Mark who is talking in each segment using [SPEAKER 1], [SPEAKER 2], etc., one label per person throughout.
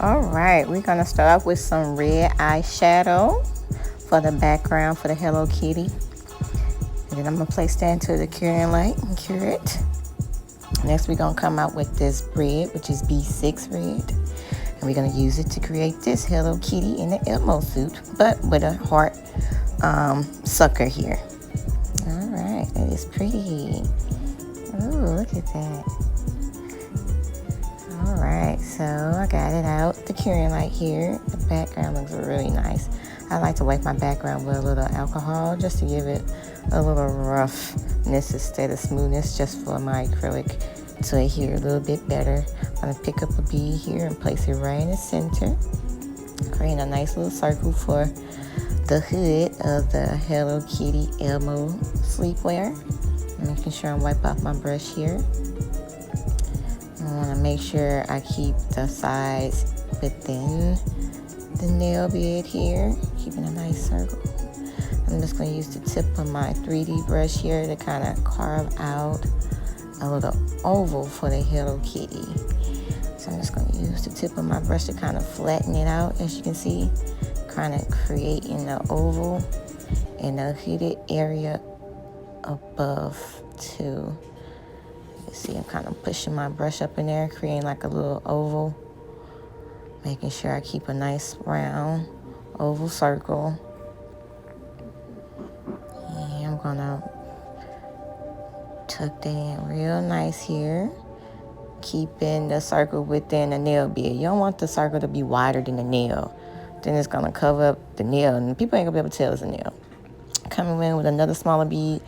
[SPEAKER 1] All right, we're gonna start off with some red eyeshadow for the background for the Hello Kitty. And then I'm gonna place that into the curing light and cure it. Next, we're gonna come out with this red, which is B6 red. And we're gonna use it to create this Hello Kitty in the Elmo suit, but with a heart sucker here. All right, that is pretty. Ooh, look at that. All right, so I got it out the curing light here. The background looks really nice. I like to wipe my background with a little alcohol just to give it a little roughness instead of smoothness, just for my acrylic to adhere a little bit better. I'm gonna pick up a bead here and place it right in the center, creating a nice little circle for the hood of the Hello Kitty Elmo Sleepwear. Making sure I wipe off my brush here. I want to make sure I keep the sides within the nail bed here, keeping a nice circle. I'm just going to use the tip of my 3D brush here to kind of carve out a little oval for the Hello Kitty. So I'm just going to use the tip of my brush to kind of flatten it out, as you can see, kind of creating the oval in the hooded area above too. You see, I'm kind of pushing my brush up in there, creating like a little oval, making sure I keep a nice round oval circle. And I'm gonna tuck that in real nice here, keeping the circle within the nail bed. You don't want the circle to be wider than the nail. Then it's gonna cover up the nail, and people ain't gonna be able to tell it's a nail. Coming in with another smaller bead,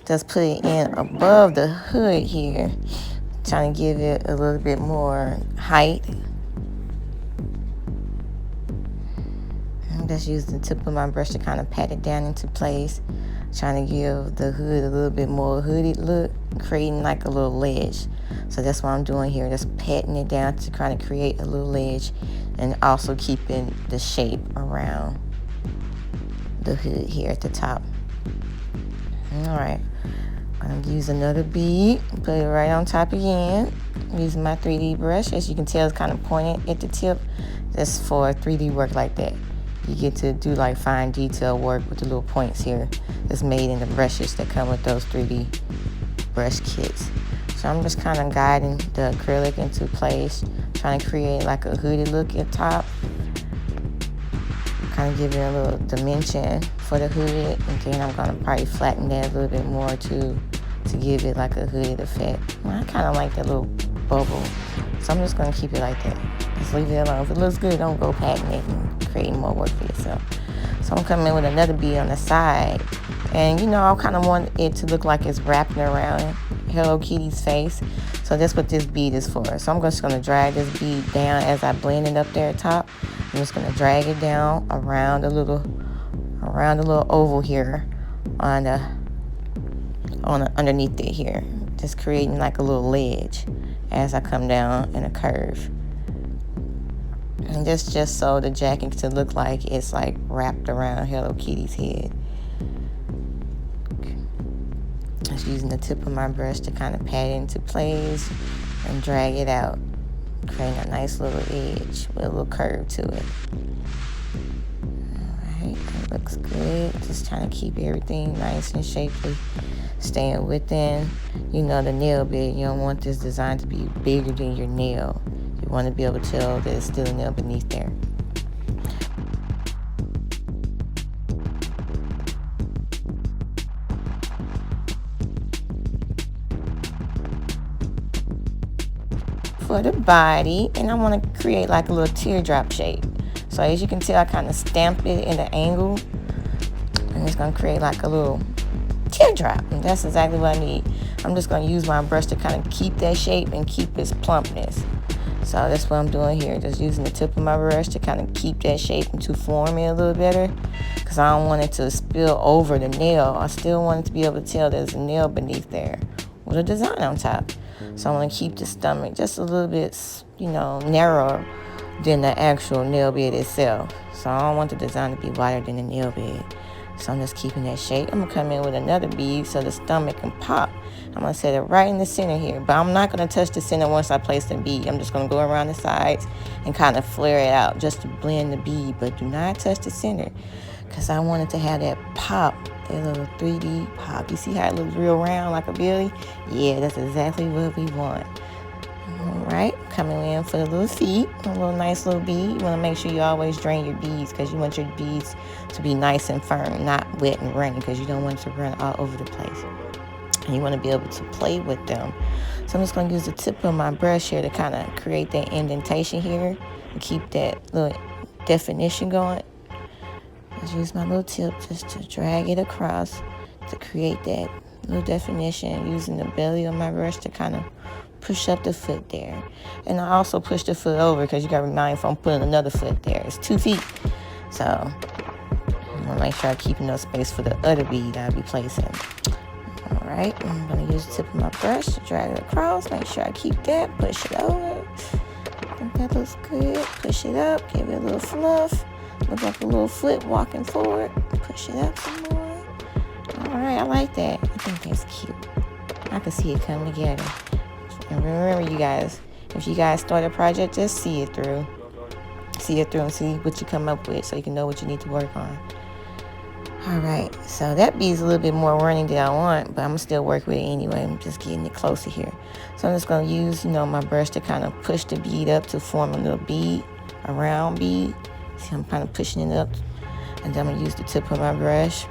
[SPEAKER 1] just put it in above the hood here, trying to give it a little bit more height. I'm just using the tip of my brush to kind of pat it down into place, trying to give the hood a little bit more hooded look, creating like a little ledge. So that's what I'm doing here, just patting it down to kind of create a little ledge, and also keeping the shape around the hood here at the top. All right, I'm gonna use another bead, put it right on top again, using my 3D brush. As you can tell, it's kind of pointed at the tip. That's for 3D work like that. You get to do like fine detail work with the little points here that's made in the brushes that come with those 3D brush kits. So I'm just kind of guiding the acrylic into place, trying to create like a hooded look at top, kind of giving it a little dimension for the hood, and then I'm gonna probably flatten that a little bit more too, to give it like a hooded effect. I kind of like that little bubble, so I'm just gonna keep it like that. Just leave it alone. If it looks good, don't go patting it and creating more work for yourself. So I'm coming in with another bead on the side, and you know, I kind of want it to look like it's wrapping around Hello Kitty's face. So that's what this bead is for. So I'm just gonna drag this bead down as I blend it up there at top. I'm just gonna drag it down around the little oval here on the underneath it here, just creating like a little ledge as I come down in a curve. And that's just so the jacket to look like it's like wrapped around Hello Kitty's head. Just using the tip of my brush to kind of pat it into place and drag it out, creating a nice little edge with a little curve to it. Alright, that looks good. Just trying to keep everything nice and shapely, staying within, you know, the nail bed. You don't want this design to be bigger than your nail. You want to be able to tell that it's still a nail beneath there. For the body, and I want to create like a little teardrop shape. So as you can tell, I kind of stamp it in an angle, and it's going to create like a little teardrop, and that's exactly what I need. I'm just going to use my brush to kind of keep that shape and keep its plumpness. So that's what I'm doing here, just using the tip of my brush to kind of keep that shape and to form it a little better, because I don't want it to spill over the nail. I still want it to be able to tell there's a nail beneath there with a design on top. So I want to keep the stomach just a little bit, you know, narrower than the actual nail bed itself. So I don't want the design to be wider than the nail bed. So I'm just keeping that shape. I'm going to come in with another bead so the stomach can pop, I'm going to set it right in the center here. But I'm not going to touch the center once I place the bead. I'm just going to go around the sides and kind of flare it out just to blend the bead. But do not touch the center, because I wanted to have that pop, that little 3D pop. You see how it looks real round like a billy? Yeah, that's exactly what we want. All right, coming in for the little feet, a little nice little bead. You want to make sure you always drain your beads, because you want your beads to be nice and firm, not wet and runny, because you don't want it to run all over the place. And you want to be able to play with them. So I'm just going to use the tip of my brush here to kind of create that indentation here and keep that little definition going. Just use my little tip just to drag it across to create that little definition, using the belly of my brush to kind of push up the foot there. And I also push the foot over, because you got to be mindful I'm putting another foot there. It's 2 feet. So I'm going to make sure I keep enough space for the other bead I'll be placing. All right, I'm going to use the tip of my brush to drag it across. Make sure I keep that. Push it over. I think that looks good. Push it up. Give it a little fluff. Look like a little foot walking forward. Push it up some more. All right, I like that. I think that's cute. I can see it come together. And remember, you guys, if you guys start a project, just see it through. See it through and see what you come up with, so you can know what you need to work on. All right, so that bead's a little bit more running than I want, but I'm still work with it anyway. I'm just getting it closer here. So I'm just going to use, my brush to kind of push the bead up to form a little bead, a round bead. See, I'm kind of pushing it up. And then I'm going to use the tip of my brush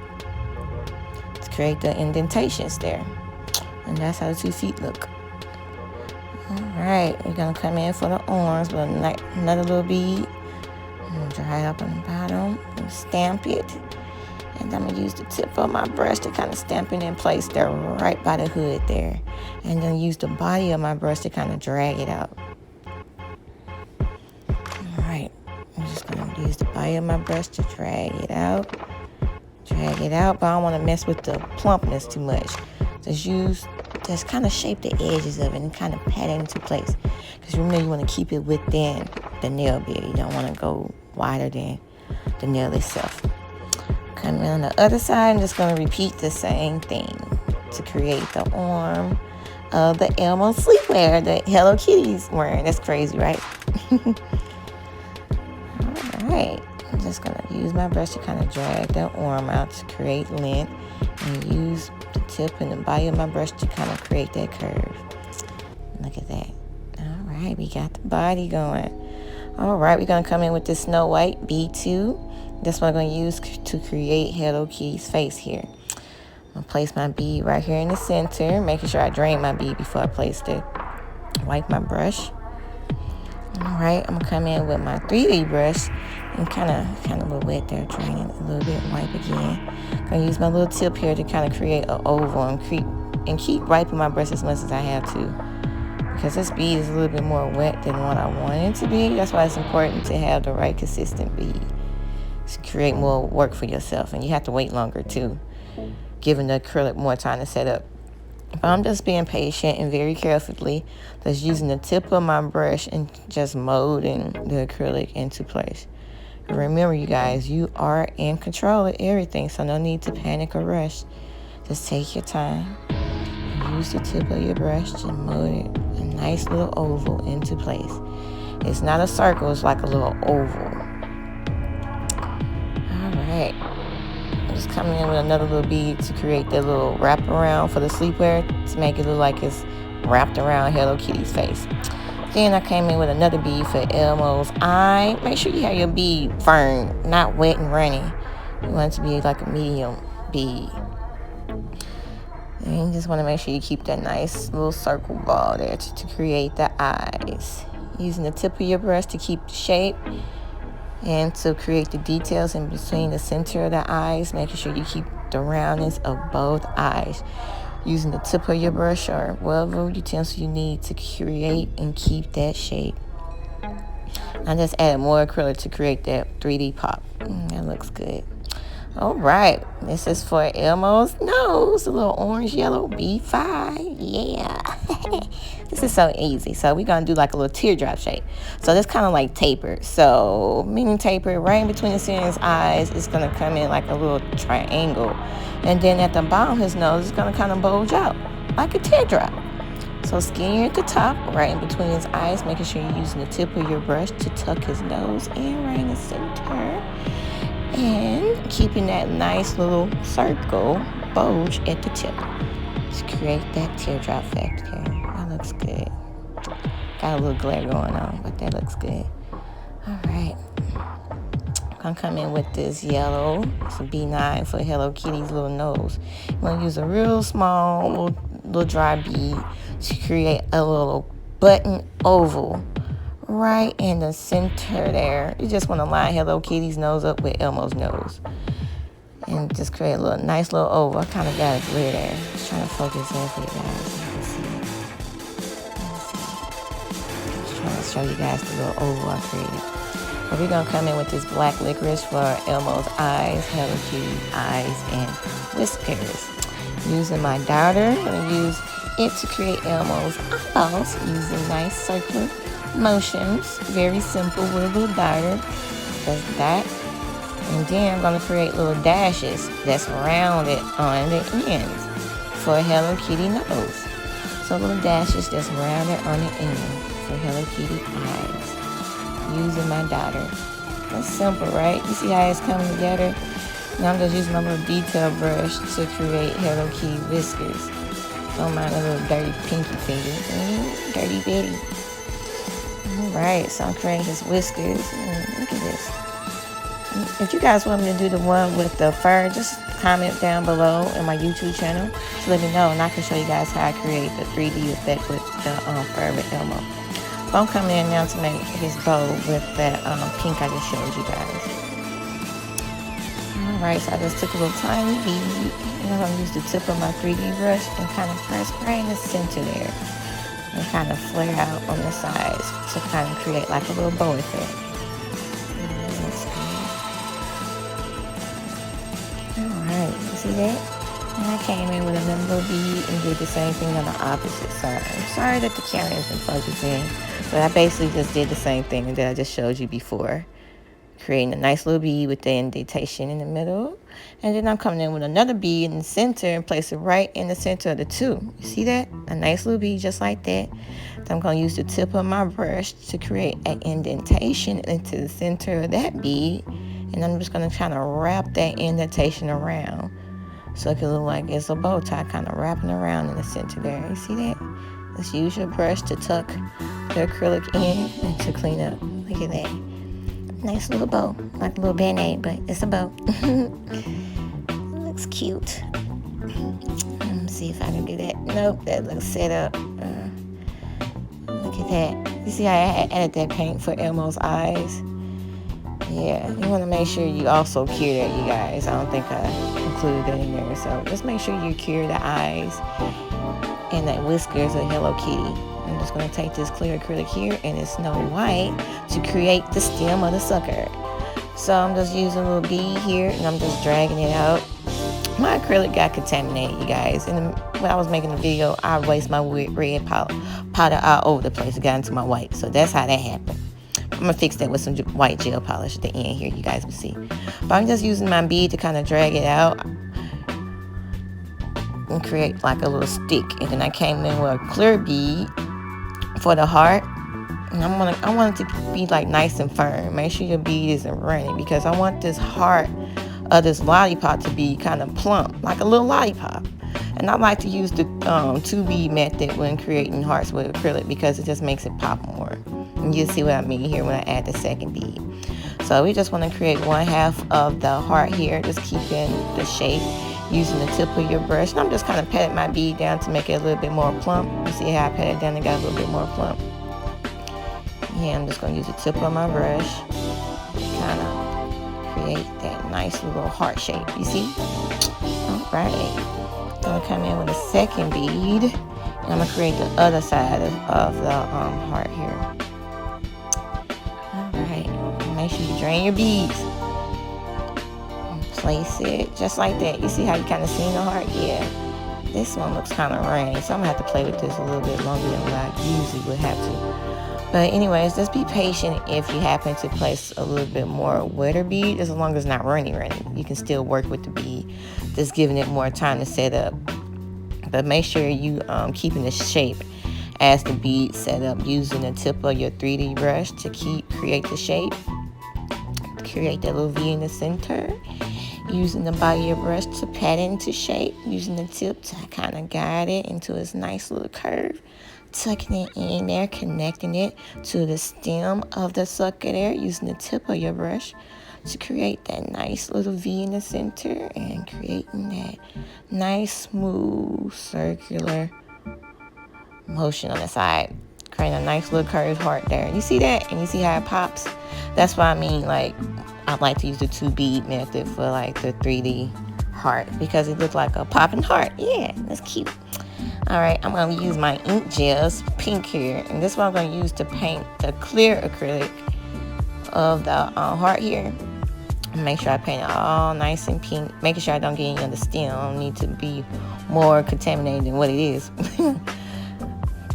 [SPEAKER 1] to create the indentations there. And that's how the 2 feet look. All right, we're going to come in for the arms with another little bead. I'm going to dry it up on the bottom and stamp it. And I'm going to use the tip of my brush to kind of stamp it in place there right by the hood there. And then use the body of my brush to kind of drag it out. All right, I'm just going to use the body of my brush to drag it out. Drag it out, but I don't want to mess with the plumpness too much. Just kind of shape the edges of it and kind of pat it into place. Because remember, you want to keep it within the nail bed. You don't want to go wider than the nail itself. Coming on the other side, I'm just going to repeat the same thing to create the arm of the Elmo sleepwear that Hello Kitty's wearing. That's crazy, right? All right. I'm just going to use my brush to kind of drag the arm out to create length, and use the tip and the body of my brush to kind of create that curve. Look at that. All right, we got the body going. All right, we're going to come in with this Snow White B2. That's what I'm going to use to create Hello Kitty's face here. I'm going to place my bead right here in the center, making sure I drain my bead before I place it. Wipe my brush. All right, I'm going to come in with my 3D brush and kind of a little wet there, drain it a little bit, wipe again. I'm going to use my little tip here to kind of create an oval and keep wiping my brush as much as I have to, because this bead is a little bit more wet than what I want it to be. That's why it's important to have the right consistent bead to create more work for yourself, and you have to wait longer too, giving the acrylic more time to set up. But I'm just being patient and very carefully just using the tip of my brush and just molding the acrylic into place. Remember, you guys, you are in control of everything, so no need to panic or rush. Just take your time. Use the tip of your brush to mold it a nice little oval into place. It's not a circle, it's like a little oval. All right. I'm just coming in with another little bead to create that little wraparound for the sleepwear to make it look like it's wrapped around Hello Kitty's face. Then I came in with another bead for Elmo's eye. Make sure you have your bead firm, not wet and runny. You want it to be like a medium bead. And you just want to make sure you keep that nice little circle ball there to create the eyes. Using the tip of your brush to keep the shape and to create the details in between the center of the eyes, making sure you keep the roundness of both eyes. Using the tip of your brush or whatever utensil you need to create and keep that shape. I just added more acrylic to create that 3D pop. That looks good. All right, this is for Elmo's nose, a little orange yellow B5. Yeah. This is so easy. So we're going to do like a little teardrop shape. So that's kind of like tapered. So meaning tapered right in between the center of his eyes, it's going to come in like a little triangle. And then at the bottom of his nose, it's going to kind of bulge out. like a teardrop. So skinny at the top, right in between his eyes, making sure you're using the tip of your brush to tuck his nose in right in the center. And keeping that nice little circle bulge at the tip to create that teardrop effect here. That looks good. Got a little glare going on, but that looks good. All right. I'm going to come in with this yellow. It's a B9 for Hello Kitty's little nose. I'm going to use a real small little dry bead to create a little button oval right in the center there. You just want to line Hello Kitty's nose up with Elmo's nose. And just create a nice little oval. I kind of got it clear there. Just trying to focus in for you guys so you can see it. Just trying to show you guys the little oval I created. But we're going to come in with this black licorice for Elmo's eyes, Hello Kitty eyes, and whiskers. Using my darter, I'm going to use it to create Elmo's eyeballs using nice circular motions. Very simple with a little darter. Does that. And then I'm going to create little dashes that's rounded on the ends for Hello Kitty nose. So little dashes that's rounded on the end for Hello Kitty eyes. Using my daughter. That's simple, right? You see how it's coming together? Now I'm just using my little detail brush to create Hello Kitty whiskers. Don't mind a little dirty pinky finger. Dirty Betty. Alright, so I'm creating his whiskers. Look at this. If you guys want me to do the one with the fur, just comment down below in my YouTube channel to let me know, and I can show you guys how I create the 3D effect with the fur with Elmo. I'm coming in now to make his bow with that pink I just showed you guys. Alright, so I just took a little tiny bead, and I'm going to use the tip of my 3D brush and kind of press right in the center there. And kind of flare out on the sides to kind of create like a little bow effect. Alright, you see that? And I came in with another little bead and did the same thing on the opposite side. I'm sorry that the camera isn't focusing, but I basically just did the same thing that I just showed you before. Creating a nice little bead with the indentation in the middle. And then I'm coming in with another bead in the center and place it right in the center of the two. You see that? A nice little bead just like that. Then I'm going to use the tip of my brush to create an indentation into the center of that bead. And I'm just going to kind of wrap that indentation around. So it can look like it's a bow tie kind of wrapping around in the center there. You see that? Just use your brush to tuck the acrylic in and to clean up. Look at that. Nice little bow. Like a little band-aid, but it's a bow. Looks cute. Let me see if I can do that. Nope, that looks set up. Look at that. You see how I added that paint for Elmo's eyes? Yeah, you want to make sure you also cure that, you guys. I don't think I included that in there. So just make sure you cure the eyes and the whiskers of Hello Kitty. I'm just going to take this clear acrylic here and it's Snow White to create the stem of the sucker. So I'm just using a little bead here and I'm just dragging it out. My acrylic got contaminated, you guys. And when I was making the video, I wasted my red powder all over the place. It got into my white. So that's how that happened. I'm going to fix that with some white gel polish at the end here, you guys will see. But I'm just using my bead to kind of drag it out and create like a little stick. And then I came in with a clear bead for the heart. And I want it to be like nice and firm. Make sure your bead isn't running because I want this heart of this lollipop to be kind of plump, like a little lollipop. And I like to use the 2 bead method when creating hearts with acrylic because it just makes it pop more. And you'll see what I mean here when I add the second bead. So we just want to create 1/2 of the heart here, just keeping the shape using the tip of your brush. And I'm just kind of patting my bead down to make it a little bit more plump. You see how I pat it down and got a little bit more plump. Yeah, I'm just going to use the tip of my brush to kind of create that nice little heart shape. You see? All right. I'm going to come in with a second bead. And I'm going to create the other side of the heart here. Alright, make sure you drain your beads. Place it just like that. You see how you kind of seen the heart? Yeah. This one looks kind of rainy, so I'm going to have to play with this a little bit longer than what I usually would have to. But anyways, just be patient if you happen to place a little bit more wetter bead, as long as it's not runny. You can still work with the bead, just giving it more time to set up. But make sure you keeping the shape as the bead set up, using the tip of your 3D brush to create the shape. Create that little V in the center. Using the body of your brush to pat it into shape. Using the tip to kind of guide it into its nice little curve. Tucking it in there, connecting it to the stem of the sucker there. Using the tip of your brush to create that nice little V in the center. And creating that nice, smooth, circular motion on the side. Creating a nice little curved heart there. You see that? And you see how it pops? That's what I mean, like, I like to use the 2 bead method for like the 3D heart because it looks like a popping heart. Yeah, that's cute. All right, I'm going to use my ink gels, pink here, and this one I'm going to use to paint the clear acrylic of the heart here. Make sure I paint it all nice and pink, making sure I don't get any on the stem. I don't need to be more contaminated than what it is.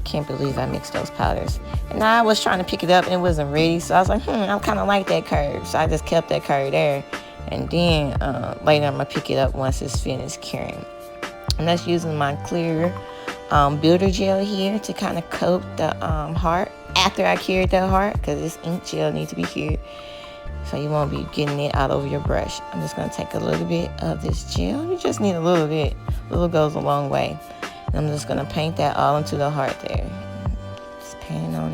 [SPEAKER 1] Can't believe I mixed those powders. And I was trying to pick it up and it wasn't ready, so I was like, I kind of like that curve, so I just kept that curve there. And then later I'm gonna pick it up once it's finished curing. And that's using my clear builder gel here to kind of coat the heart after I cured the heart, because this ink gel needs to be cured, so you won't be getting it all over your brush. I'm just gonna take a little bit of this gel. You just need a little bit. A little goes a long way. I'm just going to paint that all into the heart there. Just painting on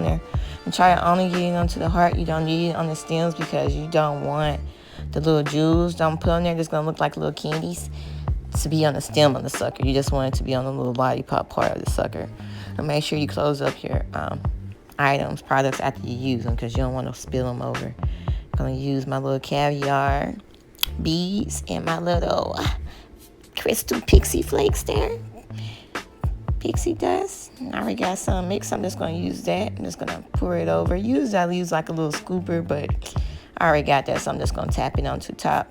[SPEAKER 1] there. And try to only get it onto the heart. You don't need it on the stems because you don't want the little jewels don't put on there. That's going to look like little candies to be on the stem of the sucker. You just want it to be on the little lollipop part of the sucker. And make sure you close up your products after you use them, because you don't want to spill them over. I'm going to use my little caviar beads and my little crystal pixie flakes there. Pixie dust. I already got some mixed. I'm just going to use that. I'm just going to pour it over. Usually I use like a little scooper, but I already got that, so I'm just going to tap it onto top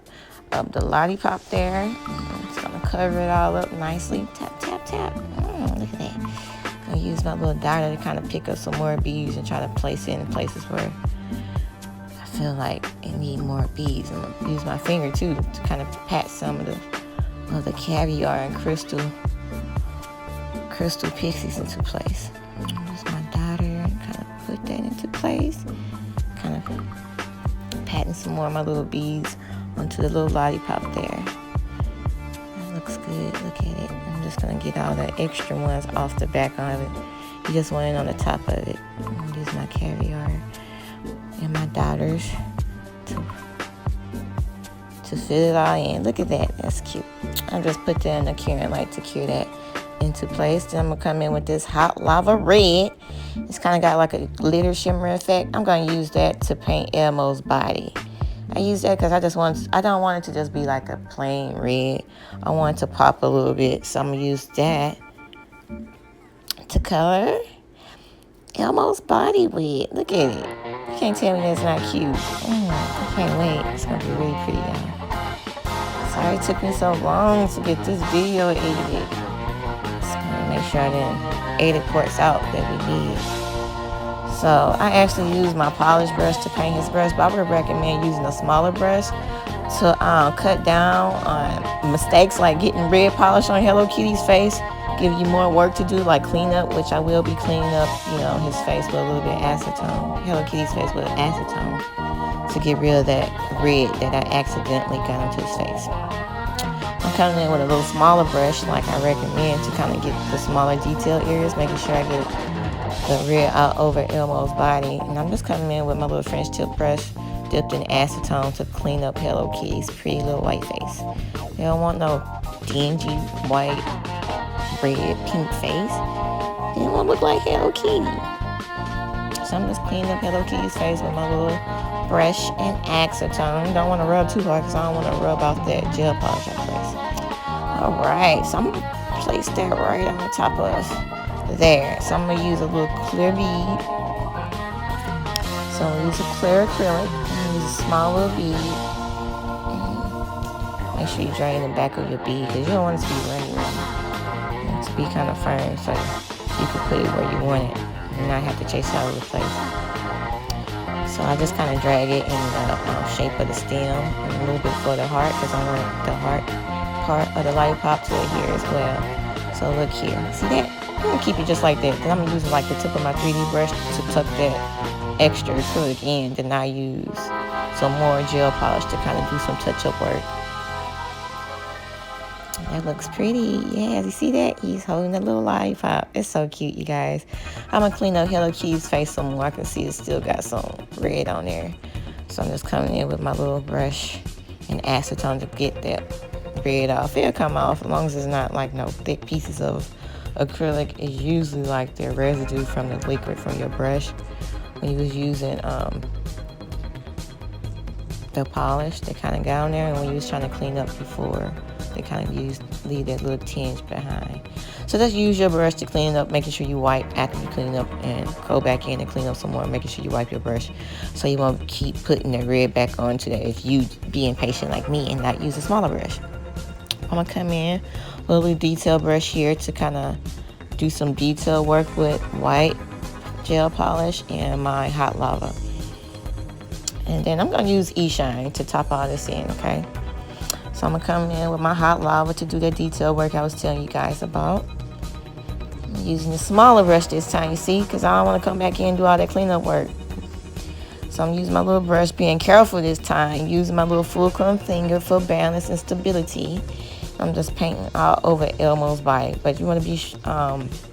[SPEAKER 1] of the lollipop there. I'm just going to cover it all up nicely. Tap, tap, tap. Look at that. I'm going to use my little dot to kind of pick up some more beads and try to place it in places where I feel like it need more beads. I'm going to use my finger too to kind of pat some of the caviar and crystal pixies into place. Use my daughter and kind of put that into place. Kind of patting some more of my little beads onto the little lollipop there. That looks good. Look at it. I'm just going to get all the extra ones off the back of it. You just want it on the top of it. I'm going to use my caviar and my daughters to fit it all in. Look at that. That's cute. I just put that in the curing light to cure that into place. Then I'm going to come in with this hot lava red. It's kind of got like a glitter shimmer effect. I'm going to use that to paint Elmo's body. I use that because I don't want it to just be like a plain red. I want it to pop a little bit. So I'm going to use that to color Elmo's body with. Look at it. You can't tell me that's not cute. I can't wait. It's going to be really pretty, y'all. Sorry it took me so long to get this video edited. Make sure I didn't edit parts out that we did. So I actually use my polish brush to paint his brush, but I would recommend using a smaller brush to cut down on mistakes like getting red polish on Hello Kitty's face. Give you more work to do, like clean up, which I will be cleaning up, his face with a little bit of acetone. Hello Kitty's face with acetone to get rid of that red that I accidentally got onto his face. I'm coming in with a little smaller brush like I recommend to kind of get the smaller detail areas, making sure I get the red out over Elmo's body. And I'm just coming in with my little French tip brush dipped in acetone to clean up Hello Kitty's pretty little white face. They don't want no dingy white, red, pink face. They don't want to look like Hello Kitty. So I'm just cleaning up Hello Kitty's face with my little brush and acetone. Don't want to rub too hard because I don't want to rub off that gel polish I pressed. Alright, so I'm going to place that right on the top of there. So I'm going to use a little clear bead. So I'm going to use a clear acrylic. I'm going to use a small little bead. Make sure you drain the back of your bead because you don't want it to be runny. You want it to be kind of firm so you can put it where you want it and not have to chase it all over the place. So I just kind of drag it in the shape of the stem and a little bit for the heart because I want the heart part of the lollipop to adhere as well. So look here, see that? I'm gonna keep it just like that. Then I'm gonna use like the tip of my 3D brush to tuck that extra acrylic in. Then I use some more gel polish to kind of do some touch-up work. That looks pretty. Yeah, you see that? He's holding a little lollipop. It's so cute, you guys. I'm gonna clean up Hello Kitty's face some more. I can see it's still got some red on there. So I'm just coming in with my little brush and acetone to get that red off. It'll come off as long as it's not like no thick pieces of acrylic. It's usually like the residue from the liquid from your brush when you was using the polish that kind of got on there, and when you was trying to clean up before, they kind of leave that little tinge behind. So just use your brush to clean it up, making sure you wipe after you clean it up, and go back in and clean up some more, making sure you wipe your brush so you won't keep putting the red back onto that if you be impatient like me and not use a smaller brush. I'm gonna come in with a little detail brush here to kind of do some detail work with white gel polish and my hot lava. And then I'm going to use E-Shine to top all this in, okay? So I'm going to come in with my hot lava to do that detail work I was telling you guys about. I'm using the smaller brush this time, you see, because I don't want to come back in and do all that cleanup work. So I'm using my little brush, being careful this time, using my little fulcrum finger for balance and stability. I'm just painting all over Elmo's body, but you want to be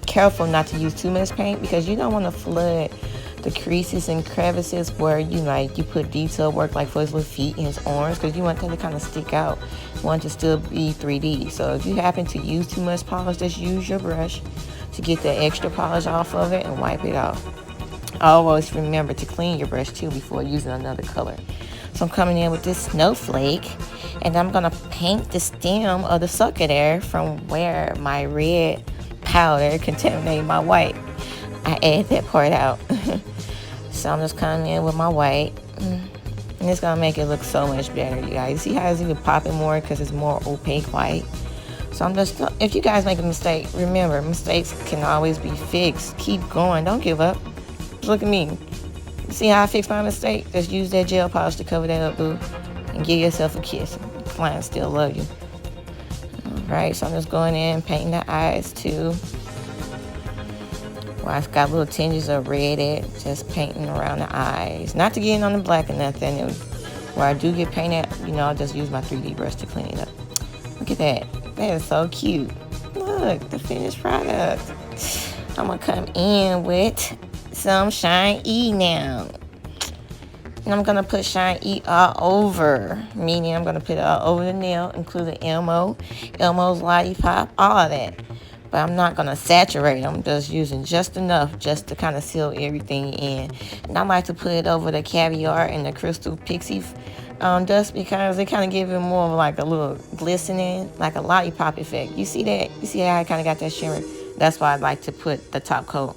[SPEAKER 1] careful not to use too much paint because you don't want to flood the creases and crevices where you put detail work like for his little feet and his arms, because you want them to kind of stick out. You want it to still be 3D. So if you happen to use too much polish, just use your brush to get the extra polish off of it and wipe it off. Always remember to clean your brush too before using another color. So I'm coming in with this snowflake, and I'm gonna paint the stem of the sucker there from where my red powder contaminated my white. I add that part out. So I'm just coming in with my white, and it's gonna make it look so much better, you guys. See how it's even popping more because it's more opaque white. So I'm just, if you guys make a mistake, remember, mistakes can always be fixed. Keep going, don't give up. Look at me. See how I fixed my mistake? Just use that gel polish to cover that up, boo, and give yourself a kiss. Clients still love you. Alright, so I'm just going in, painting the eyes too. Well, I've got little tinges of red at, just painting around the eyes. Not to get in on the black or nothing. Where I do get painted, I'll just use my 3D brush to clean it up. Look at that. That is so cute. Look, the finished product. I'm going to come in with some Shine E now. And I'm going to put Shine E all over. Meaning I'm going to put it all over the nail, including Elmo's lollipop, all of that. But I'm not going to saturate them. I'm just using just enough just to kind of seal everything in. And I like to put it over the caviar and the crystal pixie dust because they kind of give it more of like a little glistening, like a lollipop effect. You see that? You see how I kind of got that shimmer? That's why I like to put the top coat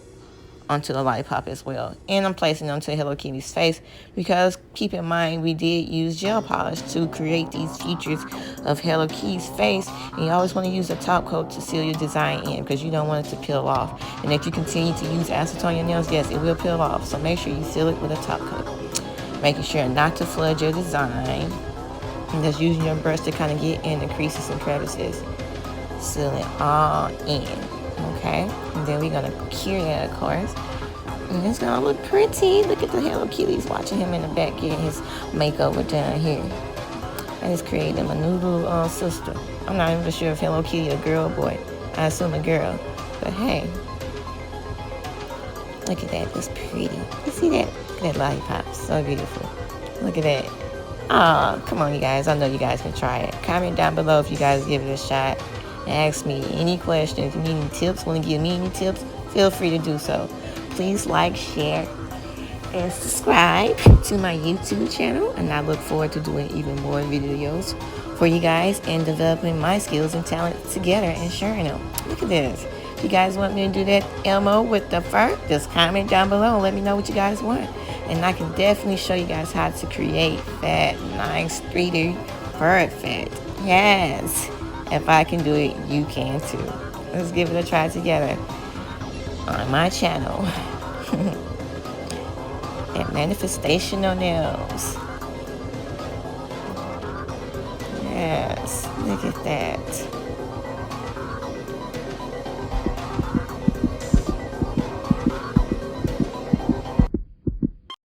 [SPEAKER 1] onto the lollipop as well. And I'm placing it onto Hello Kitty's face because keep in mind we did use gel polish to create these features of Hello Kitty's face, and you always want to use a top coat to seal your design in because you don't want it to peel off. And if you continue to use acetone on your nails, yes, it will peel off, so make sure you seal it with a top coat, making sure not to flood your design, and just using your brush to kind of get in the creases and crevices, seal it all in. Okay, and then we're gonna cure that, of course, and it's gonna look pretty. Look at the Hello Kitty's watching him in the back getting his makeover done here. I just created him a new little sister. I'm not even sure if Hello Kitty a girl or boy. I assume a girl, but hey, look at that. It's pretty. You see that? Look at that lollipop. So beautiful. Look at that. Ah, come on, you guys. I know you guys can try it. Comment down below if you guys give it a shot. Ask me any questions. If you need any tips, want to give me any tips, feel free to do so. Please like, share, and subscribe to my YouTube channel. And I look forward to doing even more videos for you guys and developing my skills and talent together and sharing them. Look at this. If you guys want me to do that Elmo with the fur, just comment down below and let me know what you guys want. And I can definitely show you guys how to create that nice 3D fur effect. Yes. If I can do it, you can too. Let's give it a try together on my channel at Manifestational Nails. Yes, look at that.